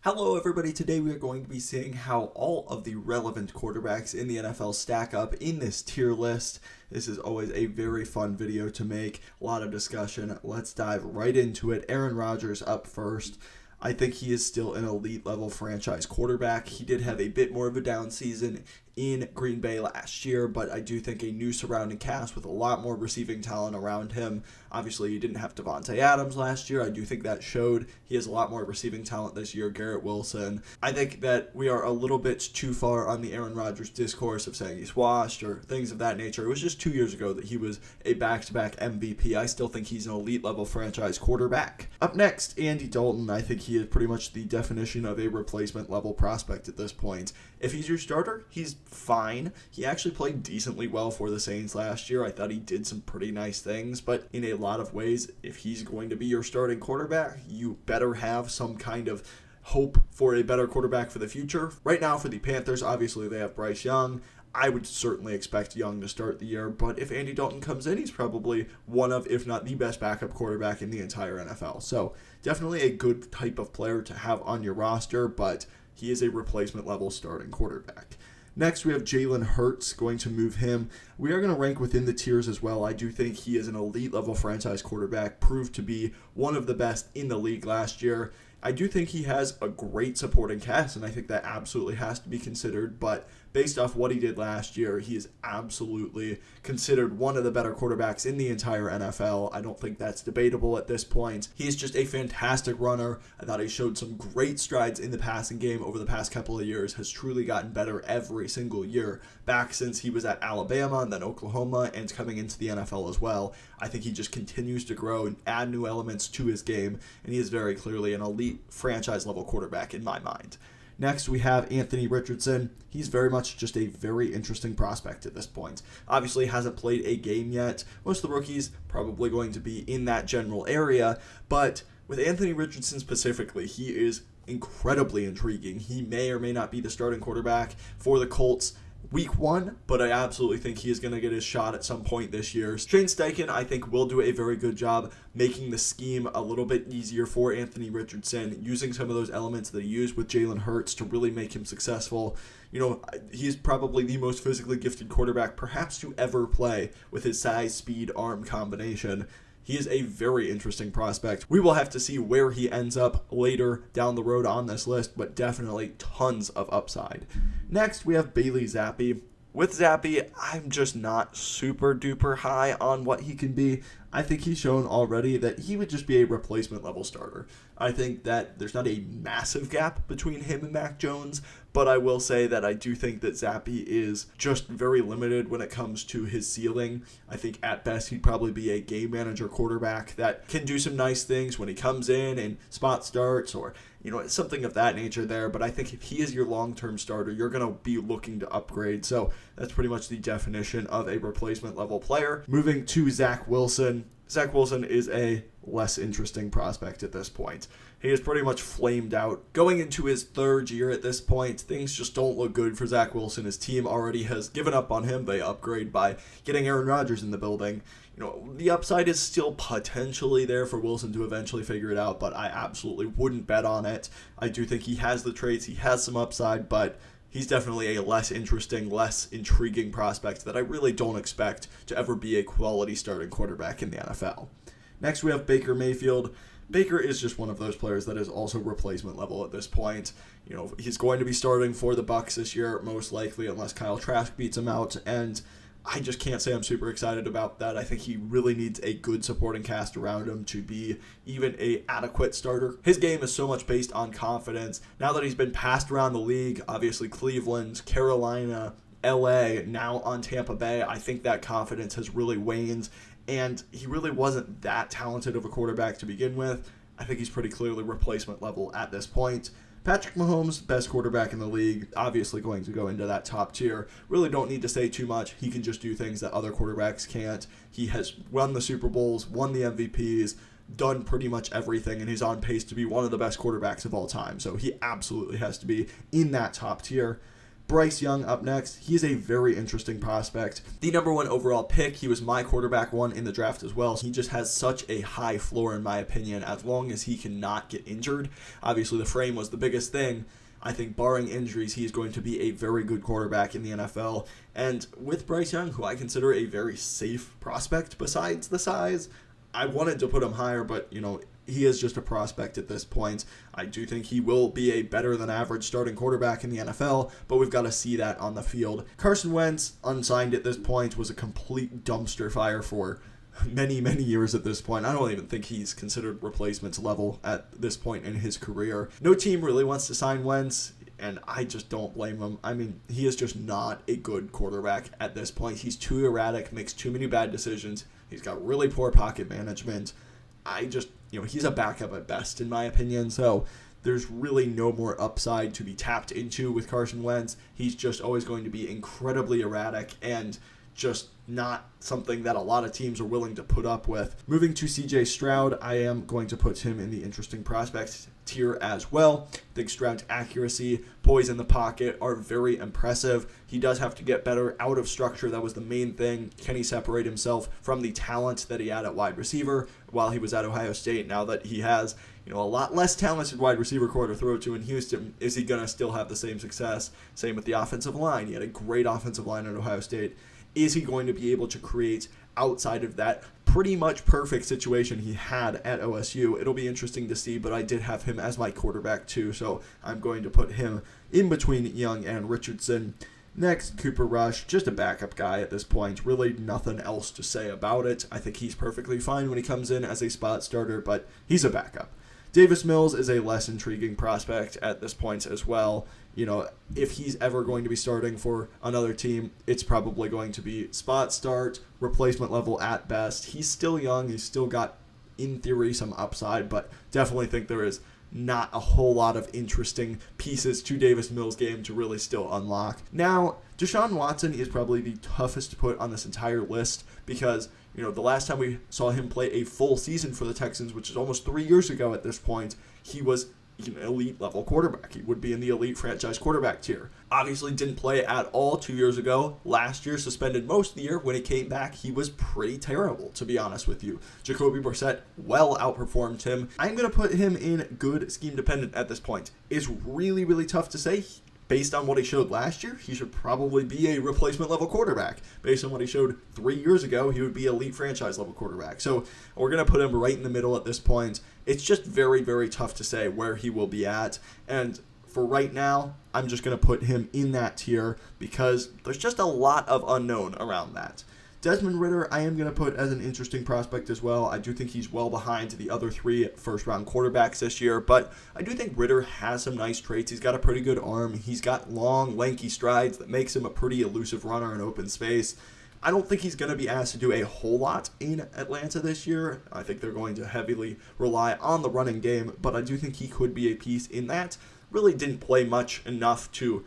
Hello everybody, today we are going to be seeing how all of the relevant quarterbacks in the NFL stack up in this tier list. This is always a very fun video to make, a lot of discussion. Let's dive right into it. Aaron Rodgers up first. I think he is still an elite level franchise quarterback. He did have a bit more of a down season in Green Bay last year, but I do think a new surrounding cast with a lot more receiving talent around him. Obviously, he didn't have Devontae Adams last year. I do think that showed. He has a lot more receiving talent this year. Garrett Wilson. I think that we are a little bit too far on the Aaron Rodgers discourse of saying he's washed or things of that nature. It was just 2 years ago that he was a back-to-back MVP. I still think he's an elite level franchise quarterback. Up next, Andy Dalton. I think he is pretty much the definition of a replacement level prospect at this point. If he's your starter, he's fine. He actually played decently well for the Saints last year. I thought he did some pretty nice things, but in a lot of ways, if he's going to be your starting quarterback, you better have some kind of hope for a better quarterback for the future. Right now for the Panthers, obviously they have Bryce Young. I would certainly expect Young to start the year, but if Andy Dalton comes in, he's probably one of, if not the best backup quarterback in the entire NFL. So definitely a good type of player to have on your roster, but he is a replacement level starting quarterback. Next, we have Jalen Hurts, going to move him. We are going to rank within the tiers as well. I do think he is an elite level franchise quarterback, proved to be one of the best in the league last year. I do think he has a great supporting cast, and I think that absolutely has to be considered, but based off what he did last year, he is absolutely considered one of the better quarterbacks in the entire NFL. I don't think that's debatable at this point. He's just a fantastic runner. I thought he showed some great strides in the passing game over the past couple of years, has truly gotten better every single year, back since he was at Alabama and then Oklahoma and coming into the NFL as well. I think he just continues to grow and add new elements to his game, and he is very clearly an elite franchise level quarterback in my mind. Next, we have Anthony Richardson. He's very much just a very interesting prospect at this point. Obviously, hasn't played a game yet. Most of the rookies probably going to be in that general area, but with Anthony Richardson specifically, he is incredibly intriguing. He may or may not be the starting quarterback for the Colts week one, but I absolutely think he is going to get his shot at some point this year. Shane Steichen, I think, will do a very good job making the scheme a little bit easier for Anthony Richardson, using some of those elements that he used with Jalen Hurts to really make him successful. You know, he's probably the most physically gifted quarterback perhaps to ever play with his size, speed, arm combination. He is a very interesting prospect. We will have to see where he ends up later down the road on this list, but definitely tons of upside. Next, we have Bailey Zappi. With Zappi, I'm just not super duper high on what he can be. I think he's shown already that he would just be a replacement level starter. I think that there's not a massive gap between him and Mac Jones, but I will say that I do think that Zappi is just very limited when it comes to his ceiling. I think at best he'd probably be a game manager quarterback that can do some nice things when he comes in and spot starts or something of that nature there. But I think if he is your long-term starter, you're going to be looking to upgrade. So that's pretty much the definition of a replacement level player. Moving to Zach Wilson. Zach Wilson is a less interesting prospect at this point. He is pretty much flamed out. Going into his third year at this point, things just don't look good for Zach Wilson. His team already has given up on him. They upgrade by getting Aaron Rodgers in the building. The upside is still potentially there for Wilson to eventually figure it out, but I absolutely wouldn't bet on it. I do think he has the traits, he has some upside, but he's definitely a less interesting, less intriguing prospect that I really don't expect to ever be a quality starting quarterback in the NFL. Next, we have Baker Mayfield. Baker is just one of those players that is also replacement level at this point. He's going to be starting for the Bucs this year, most likely, unless Kyle Trask beats him out, and I just can't say I'm super excited about that. I think he really needs a good supporting cast around him to be even a adequate starter. His game is so much based on confidence. Now that he's been passed around the league, obviously Cleveland, Carolina, LA, now on Tampa Bay, I think that confidence has really waned, and he really wasn't that talented of a quarterback to begin with. I think he's pretty clearly replacement level at this point. Patrick Mahomes, best quarterback in the league, obviously going to go into that top tier. Really don't need to say too much. He can just do things that other quarterbacks can't. He has won the Super Bowls, won the MVPs, done pretty much everything, and he's on pace to be one of the best quarterbacks of all time. So he absolutely has to be in that top tier. Bryce Young up next. He's a very interesting prospect. The number 1 overall pick. He was my quarterback 1 in the draft as well. He just has such a high floor in my opinion, as long as he cannot get injured. Obviously the frame was the biggest thing. I think barring injuries, he is going to be a very good quarterback in the NFL. And with Bryce Young, who I consider a very safe prospect besides the size, I wanted to put him higher, but, he is just a prospect at this point. I do think he will be a better than average starting quarterback in the NFL, but we've got to see that on the field. Carson Wentz, unsigned at this point, was a complete dumpster fire for many, many years at this point. I don't even think he's considered replacement level at this point in his career. No team really wants to sign Wentz, and I just don't blame him. I mean, he is just not a good quarterback at this point. He's too erratic, makes too many bad decisions. He's got really poor pocket management. He's a backup at best, in my opinion, so there's really no more upside to be tapped into with Carson Wentz. He's just always going to be incredibly erratic and just not something that a lot of teams are willing to put up with. Moving to CJ Stroud, I am going to put him in the interesting prospect tier as well. I think Stroud's accuracy, poise in the pocket are very impressive. He does have to get better out of structure. That was the main thing. Can he separate himself from the talent that he had at wide receiver while he was at Ohio State? Now that he has a lot less talented wide receiver core to throw to in Houston, is he going to still have the same success? Same with the offensive line. He had a great offensive line at Ohio State. Is he going to be able to create outside of that pretty much perfect situation he had at OSU? It'll be interesting to see, but I did have him as my quarterback too, so I'm going to put him in between Young and Richardson. Next, Cooper Rush, just a backup guy at this point. Really nothing else to say about it. I think he's perfectly fine when he comes in as a spot starter, but he's a backup. Davis Mills is a less intriguing prospect at this point as well. If he's ever going to be starting for another team, it's probably going to be spot start, replacement level at best. He's still young. He's still got, in theory, some upside, but definitely think there is not a whole lot of interesting pieces to Davis Mills' game to really still unlock. Now, Deshaun Watson is probably the toughest to put on this entire list because the last time we saw him play a full season for the Texans, which is almost 3 years ago at this point, he was an elite level quarterback. He would be in the elite franchise quarterback tier. Obviously didn't play at all 2 years ago. Last year, suspended most of the year. When he came back, he was pretty terrible, to be honest with you. Jacoby Brissett well outperformed him. I'm going to put him in good scheme dependent at this point. It's really, really tough to say. Based on what he showed last year, he should probably be a replacement level quarterback. Based on what he showed 3 years ago, he would be elite franchise level quarterback. So we're going to put him right in the middle at this point. It's just very, very tough to say where he will be at. And for right now, I'm just going to put him in that tier because there's just a lot of unknown around that. Desmond Ridder, I am going to put as an interesting prospect as well. I do think he's well behind the other 3 first-round quarterbacks this year, but I do think Ridder has some nice traits. He's got a pretty good arm. He's got long, lanky strides that makes him a pretty elusive runner in open space. I don't think he's going to be asked to do a whole lot in Atlanta this year. I think they're going to heavily rely on the running game, but I do think he could be a piece in that. Really didn't play much enough to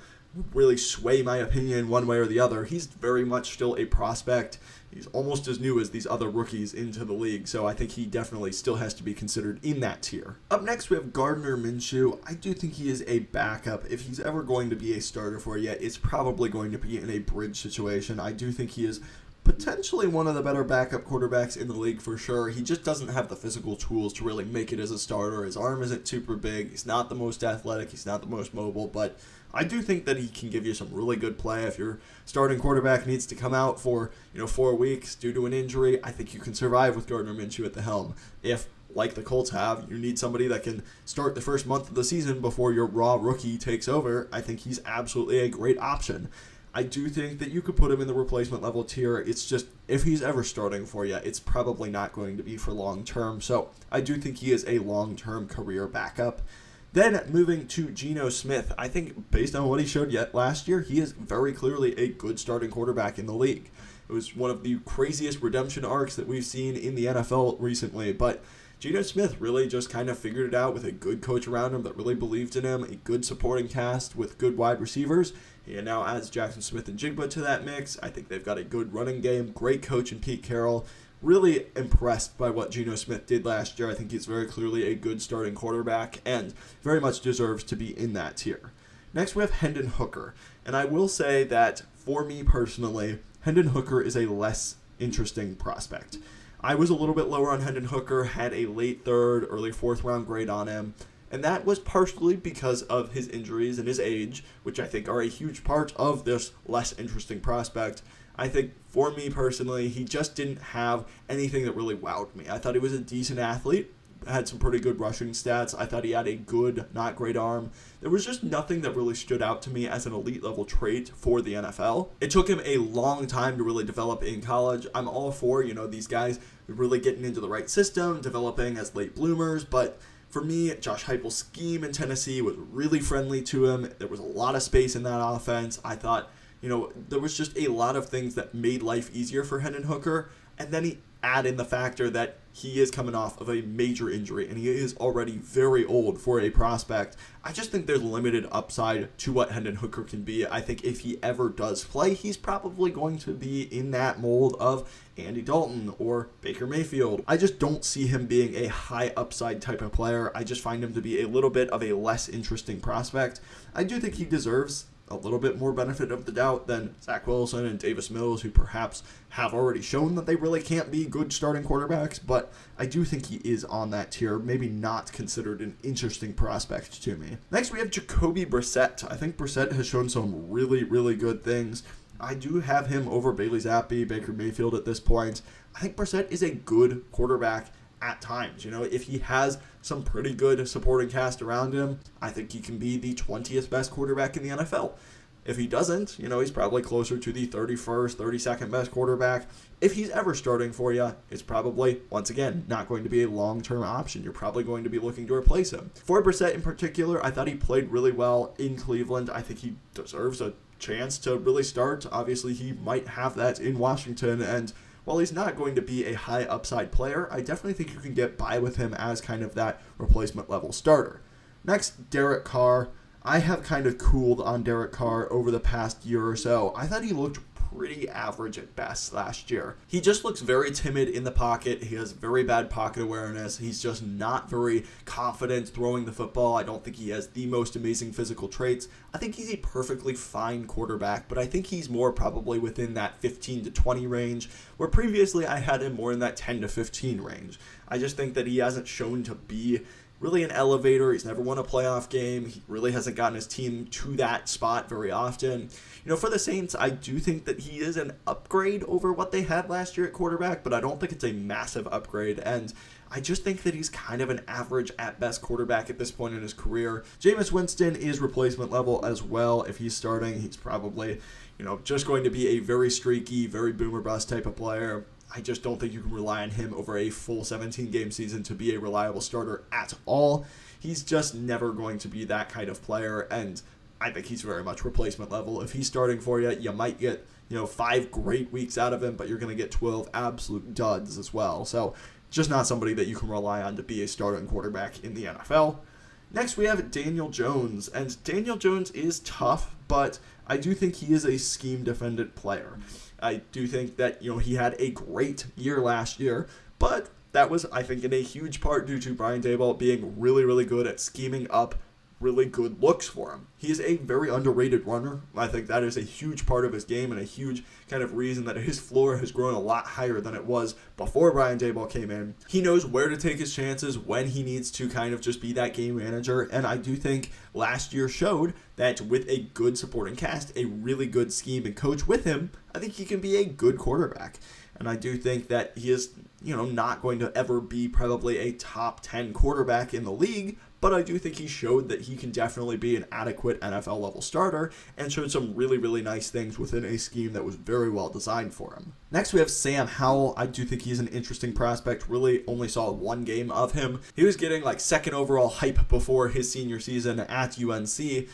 really sway my opinion one way or the other. He's very much still a prospect. He's almost as new as these other rookies into the league, so I think he definitely still has to be considered in that tier. Up next, we have Gardner Minshew. I do think he is a backup. If he's ever going to be a starter for you, it's probably going to be in a bridge situation. I do think he is potentially one of the better backup quarterbacks in the league for sure. He just doesn't have the physical tools to really make it as a starter. His arm isn't super big. He's not the most athletic. He's not the most mobile, but I do think that he can give you some really good play. If your starting quarterback needs to come out for 4 weeks due to an injury, I think you can survive with Gardner Minshew at the helm. If, like the Colts have, you need somebody that can start the first month of the season before your raw rookie takes over, I think he's absolutely a great option. I do think that you could put him in the replacement level tier. It's just, if he's ever starting for you, it's probably not going to be for long term. So I do think he is a long-term career backup. Then moving to Geno Smith, I think based on what he showed yet last year, he is very clearly a good starting quarterback in the league. It was one of the craziest redemption arcs that we've seen in the NFL recently, but Geno Smith really just kind of figured it out with a good coach around him that really believed in him, a good supporting cast with good wide receivers. He now adds Jackson Smith and Jigba to that mix. I think they've got a good running game, great coach in Pete Carroll. Really impressed by what Geno Smith did last year. I think he's very clearly a good starting quarterback and very much deserves to be in that tier. Next, we have Hendon Hooker. And I will say that, for me personally, Hendon Hooker is a less interesting prospect. I was a little bit lower on Hendon Hooker, had a late third, early fourth round grade on him. And that was partially because of his injuries and his age, which I think are a huge part of this less interesting prospect. I think, for me personally, he just didn't have anything that really wowed me. I thought he was a decent athlete, had some pretty good rushing stats. I thought he had a good, not great arm. There was just nothing that really stood out to me as an elite level trait for the NFL. It took him a long time to really develop in college. I'm all for, these guys really getting into the right system, developing as late bloomers, but for me, Josh Heupel's scheme in Tennessee was really friendly to him. There was a lot of space in that offense. I thought, there was just a lot of things that made life easier for Hendon Hooker. And then he add in the factor that he is coming off of a major injury and he is already very old for a prospect. I just think there's limited upside to what Hendon Hooker can be. I think if he ever does play, he's probably going to be in that mold of Andy Dalton or Baker Mayfield. I just don't see him being a high upside type of player. I just find him to be a little bit of a less interesting prospect. I do think he deserves a little bit more benefit of the doubt than Zach Wilson and Davis Mills, who perhaps have already shown that they really can't be good starting quarterbacks, but I do think he is on that tier, maybe not considered an interesting prospect to me. Next, we have Jacoby Brissett. I think Brissett has shown some really, really good things. I do have him over Bailey Zappi, Baker Mayfield at this point. I think Brissett is a good quarterback at times. If he has some pretty good supporting cast around him, I think he can be the 20th best quarterback in the NFL. If he doesn't, he's probably closer to the 31st, 32nd best quarterback. If he's ever starting for you, it's probably, once again, not going to be a long-term option. You're probably going to be looking to replace him. For Brissett in particular, I thought he played really well in Cleveland. I think he deserves a chance to really start. Obviously, he might have that in Washington, and while he's not going to be a high upside player, I definitely think you can get by with him as kind of that replacement level starter. Next, Derek Carr. I have kind of cooled on Derek Carr over the past year or so. I thought he looked pretty average at best last year. He just looks very timid in the pocket. He has very bad pocket awareness. He's just not very confident throwing the football. I don't think he has the most amazing physical traits. I think he's a perfectly fine quarterback, but I think he's more probably within that 15 to 20 range, where previously I had him more in that 10 to 15 range. I just think that he hasn't shown to be really an elevator. He's never won a playoff game. He really hasn't gotten his team to that spot very often. For the Saints, I do think that he is an upgrade over what they had last year at quarterback, but I don't think it's a massive upgrade. And I just think that he's kind of an average at best quarterback at this point in his career. Jameis Winston is replacement level as well. If he's starting, he's probably, just going to be a very streaky, very boomer bust type of player. I just don't think you can rely on him over a full 17-game season to be a reliable starter at all. He's just never going to be that kind of player, and I think he's very much replacement level. If he's starting for you, you might get 5 great weeks out of him, but you're going to get 12 absolute duds as well. So just not somebody that you can rely on to be a starting quarterback in the NFL. Next, we have Daniel Jones, and Daniel Jones is tough, but I do think he is a scheme-dependent player. I do think that, he had a great year last year, but that was, I think, in a huge part due to Brian Daboll being really, really good at scheming up really good looks for him. He is a very underrated runner. I think that is a huge part of his game and a huge kind of reason that his floor has grown a lot higher than it was before Brian Daboll came in. He knows where to take his chances when he needs to kind of just be that game manager, and I do think last year showed that with a good supporting cast, a really good scheme and coach with him, I think he can be a good quarterback. And I do think that he is, not going to ever be probably a top 10 quarterback in the league, but I do think he showed that he can definitely be an adequate NFL level starter and showed some really, really nice things within a scheme that was very well designed for him. Next, we have Sam Howell. I do think he's an interesting prospect. Really only saw one game of him. He was getting second overall hype before his senior season at UNC.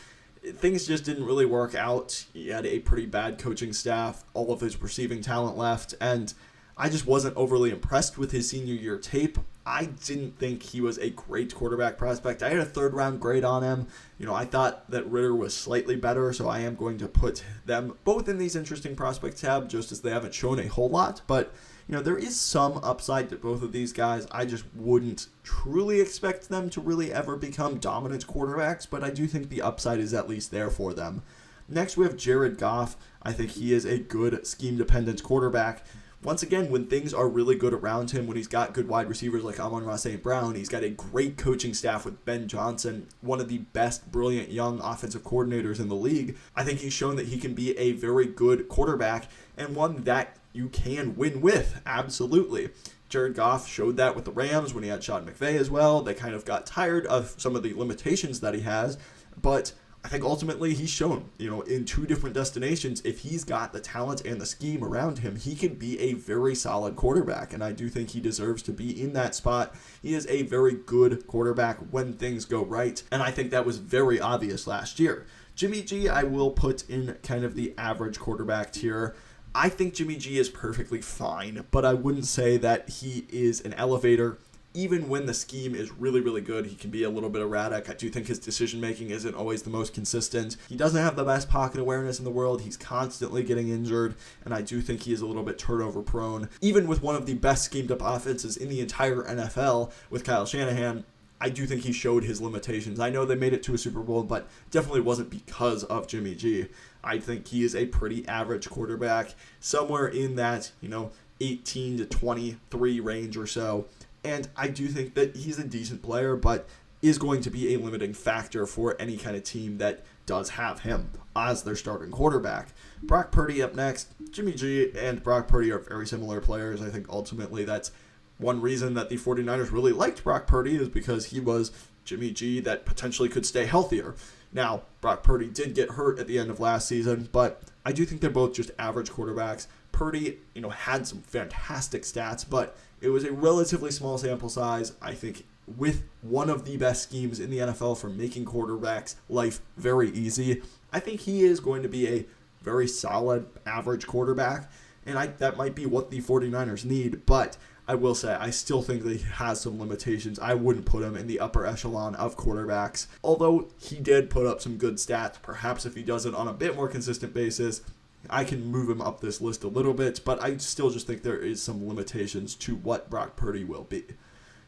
Things just didn't really work out. He had a pretty bad coaching staff. All of his receiving talent left, and I just wasn't overly impressed with his senior year tape. I didn't think he was a great quarterback prospect. I had a 3rd round grade on him. I thought that Ritter was slightly better, so I am going to put them both in these interesting prospect tab just as they haven't shown a whole lot. But, there is some upside to both of these guys. I just wouldn't truly expect them to really ever become dominant quarterbacks, but I do think the upside is at least there for them. Next, we have Jared Goff. I think he is a good scheme-dependent quarterback. Once again, when things are really good around him, when he's got good wide receivers like Amon-Ra St. Brown, he's got a great coaching staff with Ben Johnson, one of the best brilliant young offensive coordinators in the league. I think he's shown that he can be a very good quarterback and one that you can win with, absolutely. Jared Goff showed that with the Rams when he had Sean McVay as well. They kind of got tired of some of the limitations that he has, but I think ultimately he's shown, in two different destinations, if he's got the talent and the scheme around him, he can be a very solid quarterback, and I do think he deserves to be in that spot. He is a very good quarterback when things go right, and I think that was very obvious last year. Jimmy G, I will put in kind of the average quarterback tier. I think Jimmy G is perfectly fine, but I wouldn't say that he is an elevator. Even when the scheme is really, really good, he can be a little bit erratic. I do think his decision-making isn't always the most consistent. He doesn't have the best pocket awareness in the world. He's constantly getting injured, and I do think he is a little bit turnover-prone. Even with one of the best schemed-up offenses in the entire NFL with Kyle Shanahan, I do think he showed his limitations. I know they made it to a Super Bowl, but definitely wasn't because of Jimmy G. I think he is a pretty average quarterback, somewhere in that, 18 to 23 range or so. And I do think that he's a decent player, but is going to be a limiting factor for any kind of team that does have him as their starting quarterback. Brock Purdy up next. Jimmy G and Brock Purdy are very similar players. I think ultimately that's one reason that the 49ers really liked Brock Purdy is because he was Jimmy G that potentially could stay healthier. Now, Brock Purdy did get hurt at the end of last season, but I do think they're both just average quarterbacks. Purdy, had some fantastic stats, but it was a relatively small sample size. I think with one of the best schemes in the NFL for making quarterbacks' life very easy, I think he is going to be a very solid average quarterback, and that might be what the 49ers need, but I will say I still think that he has some limitations. I wouldn't put him in the upper echelon of quarterbacks, although he did put up some good stats. Perhaps if he does it on a bit more consistent basis, I can move him up this list a little bit, but I still just think there is some limitations to what Brock Purdy will be.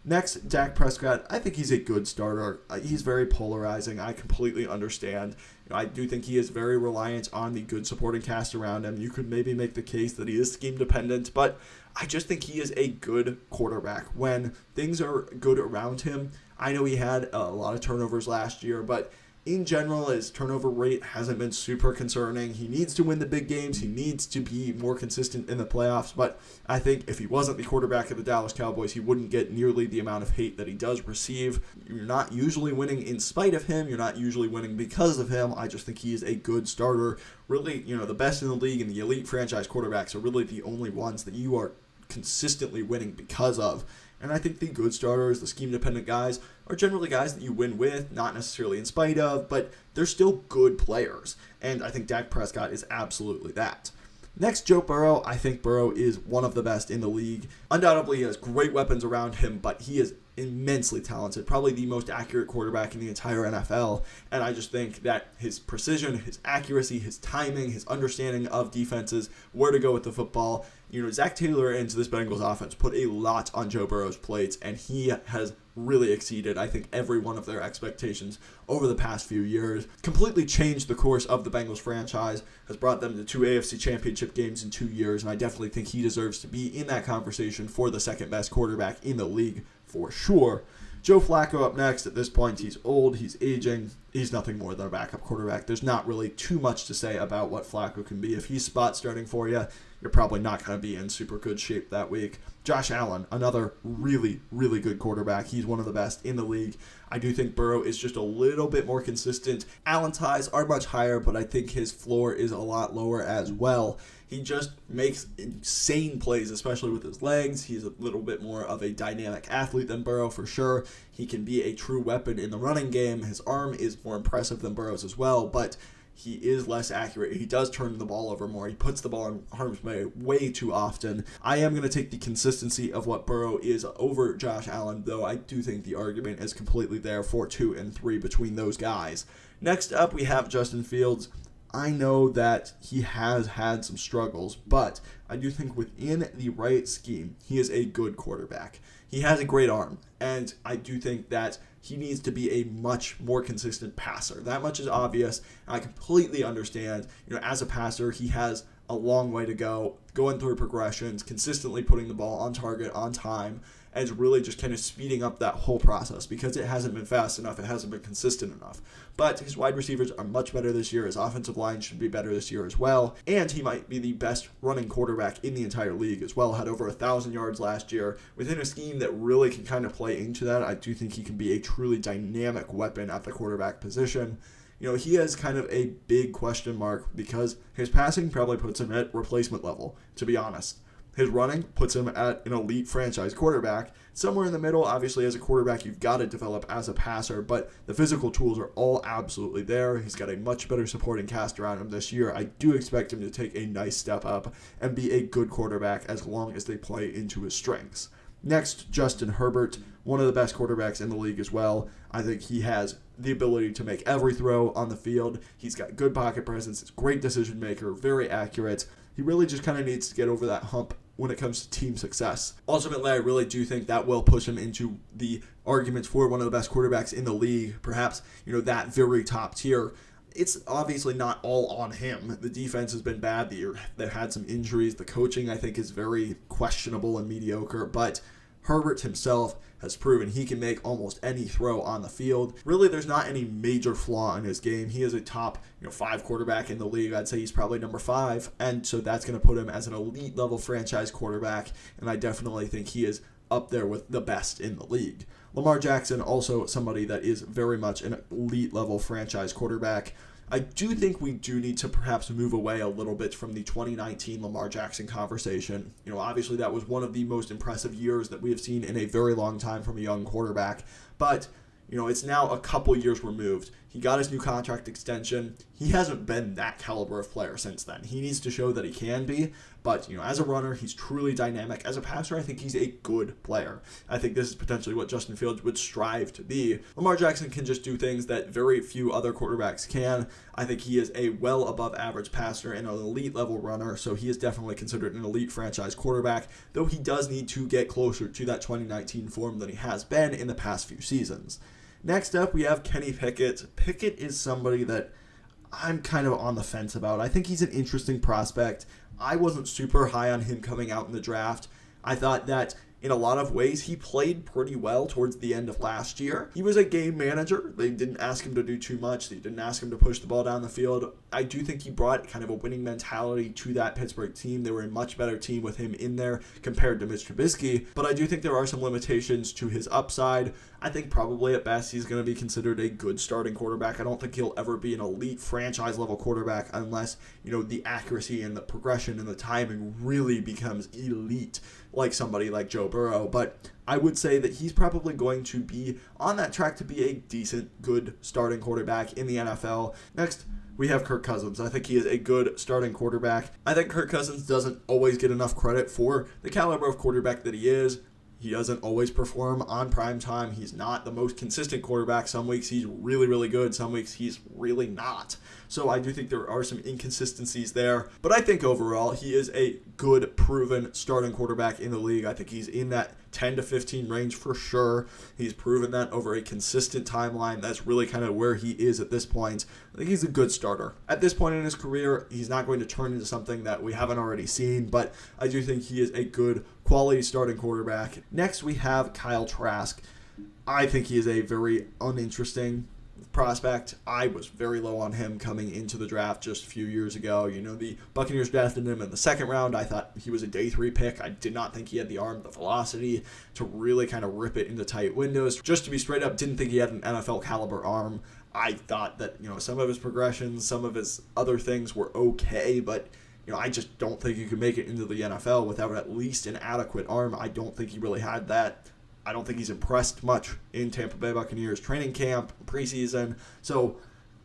Next, Dak Prescott. I think he's a good starter. He's very polarizing. I completely understand. I do think he is very reliant on the good supporting cast around him. You could maybe make the case that he is scheme dependent, but I just think he is a good quarterback. When things are good around him, I know he had a lot of turnovers last year, but in general, his turnover rate hasn't been super concerning. He needs to win the big games. He needs to be more consistent in the playoffs. But I think if he wasn't the quarterback of the Dallas Cowboys, he wouldn't get nearly the amount of hate that he does receive. You're not usually winning in spite of him. You're not usually winning because of him. I just think he is a good starter. Really, the best in the league and the elite franchise quarterbacks are really the only ones that you are consistently winning because of. And I think the good starters, the scheme-dependent guys, are generally guys that you win with, not necessarily in spite of, but they're still good players. And I think Dak Prescott is absolutely that. Next, Joe Burrow. I think Burrow is one of the best in the league. Undoubtedly, he has great weapons around him, but he is immensely talented, probably the most accurate quarterback in the entire NFL. And I just think that his precision, his accuracy, his timing, his understanding of defenses, where to go with the football. Zach Taylor and this Bengals offense put a lot on Joe Burrow's plates, and he has really exceeded, I think, every one of their expectations over the past few years. Completely changed the course of the Bengals franchise, has brought them to 2 AFC championship games in 2 years, and I definitely think he deserves to be in that conversation for the second best quarterback in the league for sure. Joe Flacco up next. At this point, he's old, he's aging, he's nothing more than a backup quarterback. There's not really too much to say about what Flacco can be. If he's spot starting for you, you're probably not going to be in super good shape that week. Josh Allen, another really, really good quarterback. He's one of the best in the league. I do think Burrow is just a little bit more consistent. Allen's highs are much higher, but I think his floor is a lot lower as well. He just makes insane plays, especially with his legs. He's a little bit more of a dynamic athlete than Burrow for sure. He can be a true weapon in the running game. His arm is more impressive than Burrow's as well, but he is less accurate. He does turn the ball over more. He puts the ball in harm's way too often. I am going to take the consistency of what Burrow is over Josh Allen, though I do think the argument is completely there for 2 and 3 between those guys. Next up, we have Justin Fields. I know that he has had some struggles, but I do think within the right scheme, he is a good quarterback. He has a great arm, and I do think that he needs to be a much more consistent passer. That much is obvious, and I completely understand. As a passer, he has a long way to go, going through progressions, consistently putting the ball on target, on time, and really just kind of speeding up that whole process because it hasn't been fast enough, it hasn't been consistent enough. But his wide receivers are much better this year, his offensive line should be better this year as well, and he might be the best running quarterback in the entire league as well. Had over 1,000 yards last year. Within a scheme that really can kind of play into that, I do think he can be a truly dynamic weapon at the quarterback position. He has kind of a big question mark because his passing probably puts him at replacement level, to be honest. His running puts him at an elite franchise quarterback. Somewhere in the middle, obviously, as a quarterback, you've got to develop as a passer, but the physical tools are all absolutely there. He's got a much better supporting cast around him this year. I do expect him to take a nice step up and be a good quarterback as long as they play into his strengths. Next, Justin Herbert, one of the best quarterbacks in the league as well. I think he has the ability to make every throw on the field. He's got good pocket presence. He's a great decision maker, very accurate. He really just kind of needs to get over that hump when it comes to team success. Ultimately, I really do think that will push him into the arguments for one of the best quarterbacks in the league, perhaps, that very top tier. It's obviously not all on him. The defense has been bad. They've had some injuries. The coaching, I think, is very questionable and mediocre, but Herbert himself has proven he can make almost any throw on the field. Really, there's not any major flaw in his game. He is a top 5 quarterback in the league. I'd say he's probably number 5, and so that's going to put him as an elite level franchise quarterback, and I definitely think he is up there with the best in the league. Lamar Jackson, also somebody that is very much an elite level franchise quarterback. I do think we do need to perhaps move away a little bit from the 2019 Lamar Jackson conversation. Obviously that was one of the most impressive years that we have seen in a very long time from a young quarterback. But, it's now a couple years removed. He got his new contract extension. He hasn't been that caliber of player since then. He needs to show that he can be. But, as a runner, he's truly dynamic. As a passer, I think he's a good player. I think this is potentially what Justin Fields would strive to be. Lamar Jackson can just do things that very few other quarterbacks can. I think he is a well above average passer and an elite level runner, so he is definitely considered an elite franchise quarterback, though he does need to get closer to that 2019 form than he has been in the past few seasons. Next up, we have Kenny Pickett. Pickett is somebody that I'm kind of on the fence about. I think he's an interesting prospect. I wasn't super high on him coming out in the draft. I thought that in a lot of ways, he played pretty well towards the end of last year. He was a game manager. They didn't ask him to do too much. They didn't ask him to push the ball down the field. I do think he brought kind of a winning mentality to that Pittsburgh team. They were a much better team with him in there compared to Mitch Trubisky, but I do think there are some limitations to his upside. I think probably at best he's going to be considered a good starting quarterback. I don't think he'll ever be an elite franchise level quarterback unless, the accuracy and the progression and the timing really becomes elite, like somebody like Joe Burrow. But I would say that he's probably going to be on that track to be a decent, good starting quarterback in the NFL. Next, we have Kirk Cousins. I think he is a good starting quarterback. I think Kirk Cousins doesn't always get enough credit for the caliber of quarterback that he is. He doesn't always perform on prime time. He's not the most consistent quarterback. Some weeks he's really, really good. Some weeks he's really not. So I do think there are some inconsistencies there. But I think overall he is a good, proven starting quarterback in the league. I think he's in that 10 to 15 range for sure. He's proven that over a consistent timeline. That's really kind of where he is at this point. I think he's a good starter. At this point in his career, he's not going to turn into something that we haven't already seen, but I do think he is a good quality starting quarterback. Next, we have Kyle Trask. I think he is a very uninteresting prospect. I was very low on him coming into the draft just a few years ago. The Buccaneers drafted him in the second round. I thought he was a day 3 pick. I did not think he had the arm, the velocity to really kind of rip it into tight windows. Just to be straight up, didn't think he had an NFL caliber arm. I thought that, some of his progressions, some of his other things were okay, but I just don't think you could make it into the NFL without at least an adequate arm. I don't think he really had that. I don't think he's impressed much in Tampa Bay Buccaneers training camp, preseason. So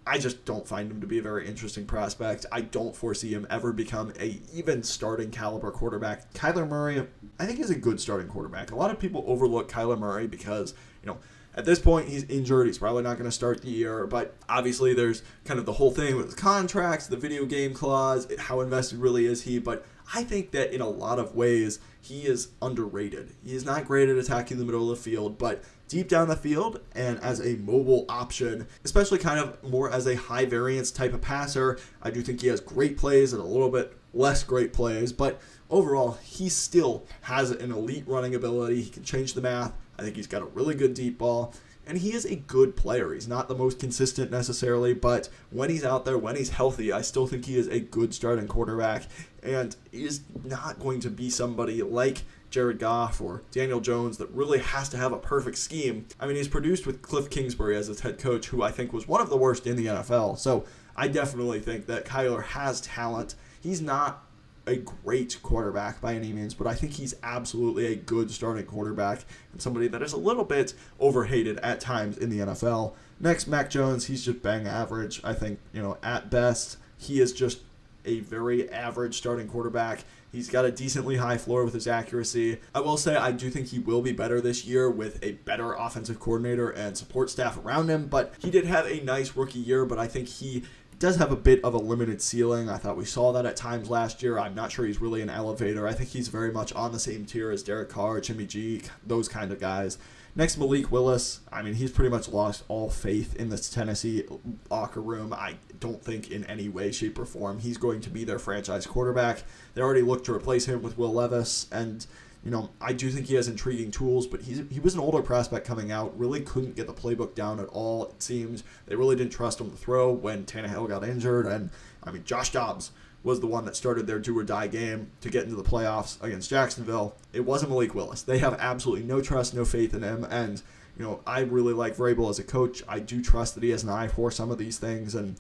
I just don't find him to be a very interesting prospect. I don't foresee him ever become a even starting caliber quarterback. Kyler Murray, I think, is a good starting quarterback. A lot of people overlook Kyler Murray because, At this point, he's injured. He's probably not going to start the year. But obviously, there's kind of the whole thing with his contracts, the video game clause, how invested really is he. But I think that in a lot of ways, he is underrated. He is not great at attacking the middle of the field, but deep down the field and as a mobile option, especially kind of more as a high variance type of passer, I do think he has great plays and a little bit less great plays, but overall, he still has an elite running ability. He can change the math. I think he's got a really good deep ball, and he is a good player. He's not the most consistent necessarily, but when he's out there, when he's healthy, I still think he is a good starting quarterback, and he is not going to be somebody like Jared Goff or Daniel Jones that really has to have a perfect scheme. I mean, he's produced with Cliff Kingsbury as his head coach, who I think was one of the worst in the NFL, so I definitely think that Kyler has talent. He's not a great quarterback by any means, but I think he's absolutely a good starting quarterback and somebody that is a little bit overhated at times in the NFL. Next, Mac Jones, he's just bang average. I think, at best, he is just a very average starting quarterback. He's got a decently high floor with his accuracy. I will say I do think he will be better this year with a better offensive coordinator and support staff around him, but he did have a nice rookie year, but I think he does have a bit of a limited ceiling. I thought we saw that at times last year. I'm not sure he's really an elevator. I think he's very much on the same tier as Derek Carr, Jimmy G, those kind of guys. Next, Malik Willis. I mean, he's pretty much lost all faith in this Tennessee locker room. I don't think in any way, shape, or form he's going to be their franchise quarterback. They already looked to replace him with Will Levis, and I do think he has intriguing tools, but he was an older prospect coming out, really couldn't get the playbook down at all, it seems. They really didn't trust him to throw when Tannehill got injured, and, Josh Dobbs was the one that started their do-or-die game to get into the playoffs against Jacksonville. It wasn't Malik Willis. They have absolutely no trust, no faith in him, and, I really like Vrabel as a coach. I do trust that he has an eye for some of these things, and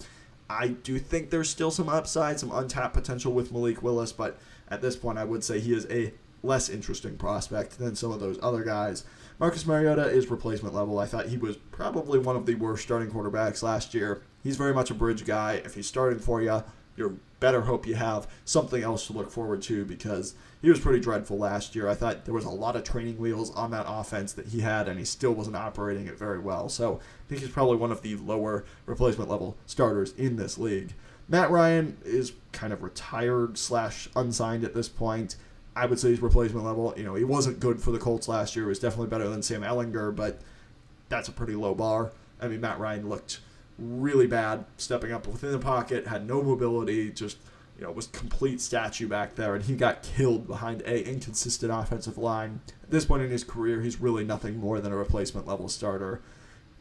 I do think there's still some upside, some untapped potential with Malik Willis, but at this point I would say he is a less interesting prospect than some of those other guys. Marcus Mariota is replacement level. I thought he was probably one of the worst starting quarterbacks last year. He's very much a bridge guy. If he's starting for you, you better hope you have something else to look forward to because he was pretty dreadful last year. I thought there was a lot of training wheels on that offense that he had, and he still wasn't operating it very well. So I think he's probably one of the lower replacement level starters in this league. Matt Ryan is kind of retired / unsigned at this point. I would say he's replacement level. He wasn't good for the Colts last year. He was definitely better than Sam Ehlinger, but that's a pretty low bar. Matt Ryan looked really bad stepping up within the pocket, had no mobility, just, was complete statue back there, and he got killed behind a inconsistent offensive line. At this point in his career, he's really nothing more than a replacement level starter.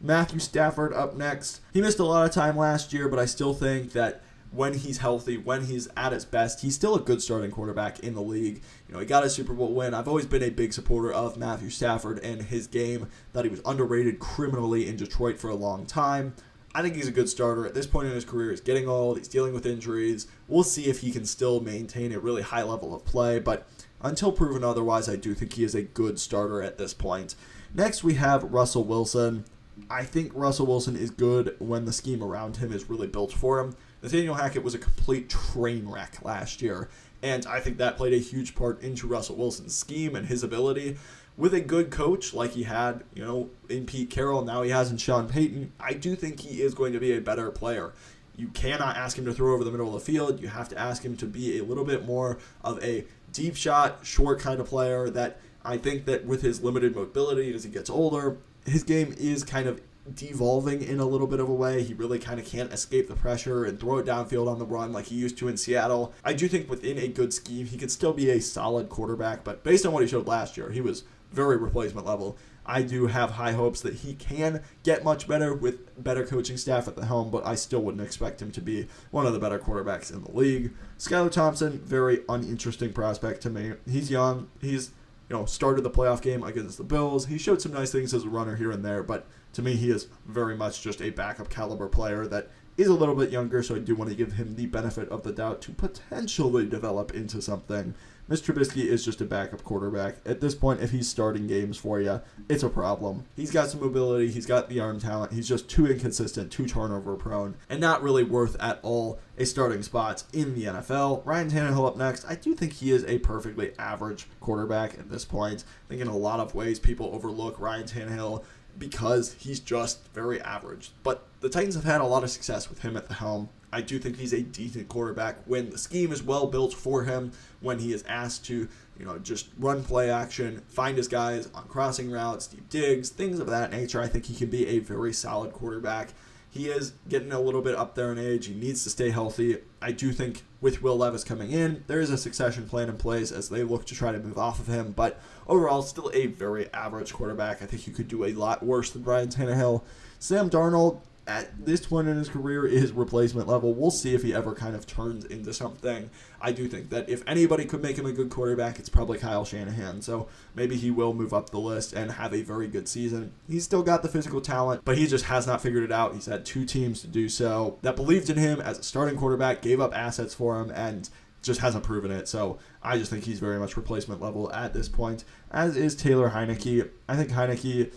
Matthew Stafford up next. He missed a lot of time last year, but I still think that when he's healthy, when he's at his best, he's still a good starting quarterback in the league. He got a Super Bowl win. I've always been a big supporter of Matthew Stafford and his game, that he was underrated criminally in Detroit for a long time. I think he's a good starter. At this point in his career, he's getting old. He's dealing with injuries. We'll see if he can still maintain a really high level of play, but until proven otherwise, I do think he is a good starter at this point. Next, we have Russell Wilson. I think Russell Wilson is good when the scheme around him is really built for him. Nathaniel Hackett was a complete train wreck last year, and I think that played a huge part into Russell Wilson's scheme and his ability. With a good coach like he had, in Pete Carroll, now he has in Sean Payton, I do think he is going to be a better player. You cannot ask him to throw over the middle of the field. You have to ask him to be a little bit more of a deep shot, short kind of player that I think that with his limited mobility as he gets older, his game is kind of devolving in a little bit of a way. He really kind of can't escape the pressure and throw it downfield on the run like he used to in Seattle. I do think within a good scheme, he could still be a solid quarterback, but based on what he showed last year, he was very replacement level. I do have high hopes that he can get much better with better coaching staff at the helm, but I still wouldn't expect him to be one of the better quarterbacks in the league. Skylar Thompson, very uninteresting prospect to me. He's young. He's started the playoff game against the Bills. He showed some nice things as a runner here and there, but to me, he is very much just a backup caliber player that is a little bit younger, so I do want to give him the benefit of the doubt to potentially develop into something. Mr. Trubisky is just a backup quarterback. At this point, if he's starting games for you, it's a problem. He's got some mobility. He's got the arm talent. He's just too inconsistent, too turnover prone, and not really worth at all a starting spot in the NFL. Ryan Tannehill up next. I do think he is a perfectly average quarterback at this point. I think in a lot of ways, people overlook Ryan Tannehill because he's just very average. But the Titans have had a lot of success with him at the helm. I do think he's a decent quarterback when the scheme is well built for him, when he is asked to, just run play action, find his guys on crossing routes, deep digs, things of that nature. I think he can be a very solid quarterback. He is getting a little bit up there in age. He needs to stay healthy. I do think with Will Levis coming in, there is a succession plan in place as they look to try to move off of him. But overall, still a very average quarterback. I think you could do a lot worse than Ryan Tannehill. Sam Darnold, at this point in his career, is replacement level. We'll see if he ever kind of turns into something. I do think that if anybody could make him a good quarterback, it's probably Kyle Shanahan. So maybe he will move up the list and have a very good season. He's still got the physical talent, but he just has not figured it out. He's had 2 teams to do so that believed in him as a starting quarterback, gave up assets for him, and just hasn't proven it. So I just think he's very much replacement level at this point, as is Taylor Heineke. I think Heineke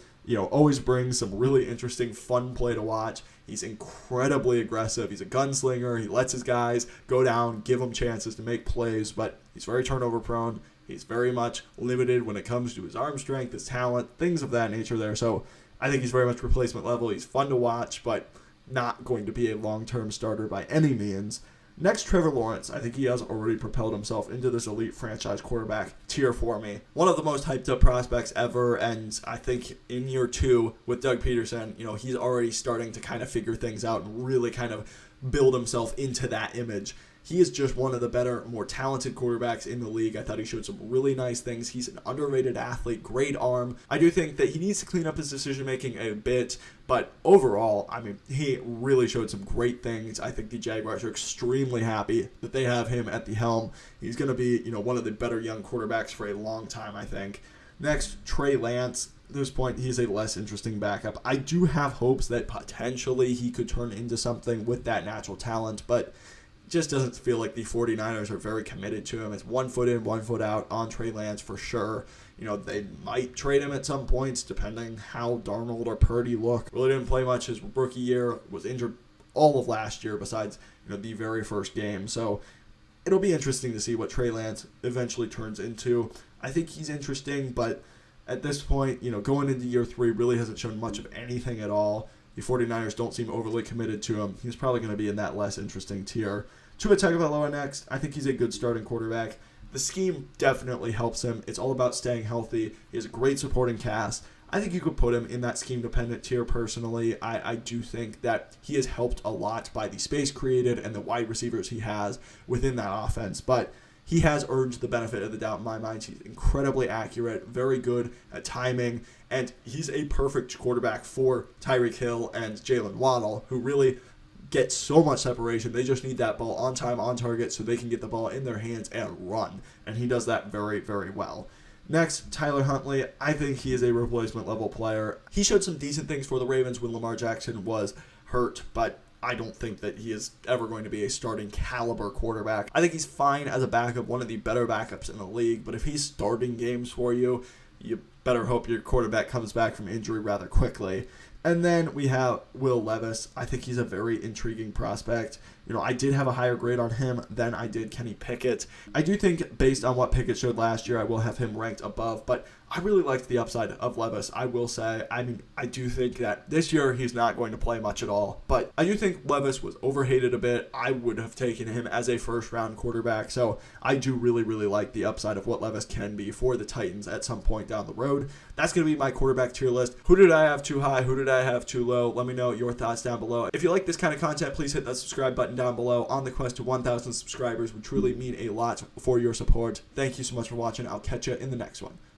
always brings some really interesting, fun play to watch. He's incredibly aggressive. He's a gunslinger. He lets his guys go down, give them chances to make plays, but he's very turnover prone. He's very much limited when it comes to his arm strength, his talent, things of that nature there. So I think he's very much replacement level. He's fun to watch, but not going to be a long-term starter by any means. Next, Trevor Lawrence. I think he has already propelled himself into this elite franchise quarterback tier for me. One of the most hyped up prospects ever, and I think in year 2 with Doug Peterson, he's already starting to kind of figure things out and really kind of build himself into that image. He is just one of the better, more talented quarterbacks in the league. I thought he showed some really nice things. He's an underrated athlete, great arm. I do think that he needs to clean up his decision-making a bit, but overall, he really showed some great things. I think the Jaguars are extremely happy that they have him at the helm. He's going to be, one of the better young quarterbacks for a long time, I think. Next, Trey Lance. At this point, he's a less interesting backup. I do have hopes that potentially he could turn into something with that natural talent, but just doesn't feel like the 49ers are very committed to him. It's 1 foot in, 1 foot out on Trey Lance for sure. They might trade him at some points depending how Darnold or Purdy look. Really didn't play much his rookie year, was injured all of last year besides the very first game. So it'll be interesting to see what Trey Lance eventually turns into. I think he's interesting, but at this point, going into year 3 really hasn't shown much of anything at all. The 49ers don't seem overly committed to him. He's probably going to be in that less interesting tier. Tua Tagovailoa next. I think he's a good starting quarterback. The scheme definitely helps him. It's all about staying healthy. He has a great supporting cast. I think you could put him in that scheme-dependent tier personally. I do think that he is helped a lot by the space created and the wide receivers he has within that offense. But he has earned the benefit of the doubt in my mind. He's incredibly accurate, very good at timing, and he's a perfect quarterback for Tyreek Hill and Jalen Waddle, who really get so much separation. They just need that ball on time, on target, so they can get the ball in their hands and run, and he does that very, very well. Next, Tyler Huntley. I think he is a replacement level player. He showed some decent things for the Ravens when Lamar Jackson was hurt, but I don't think that he is ever going to be a starting caliber quarterback. I think he's fine as a backup, one of the better backups in the league, but if he's starting games for you, you better hope your quarterback comes back from injury rather quickly. And then we have Will Levis. I think he's a very intriguing prospect. I did have a higher grade on him than I did Kenny Pickett. I do think based on what Pickett showed last year, I will have him ranked above, but I really liked the upside of Levis, I will say. I do think that this year he's not going to play much at all, but I do think Levis was overhated a bit. I would have taken him as a first-round quarterback, so I do really, really like the upside of what Levis can be for the Titans at some point down the road. That's going to be my quarterback tier list. Who did I have too high? Who did I have too low? Let me know your thoughts down below. If you like this kind of content, please hit that subscribe button down below. On the quest to 1,000 subscribers would truly mean a lot for your support. Thank you so much for watching. I'll catch you in the next one.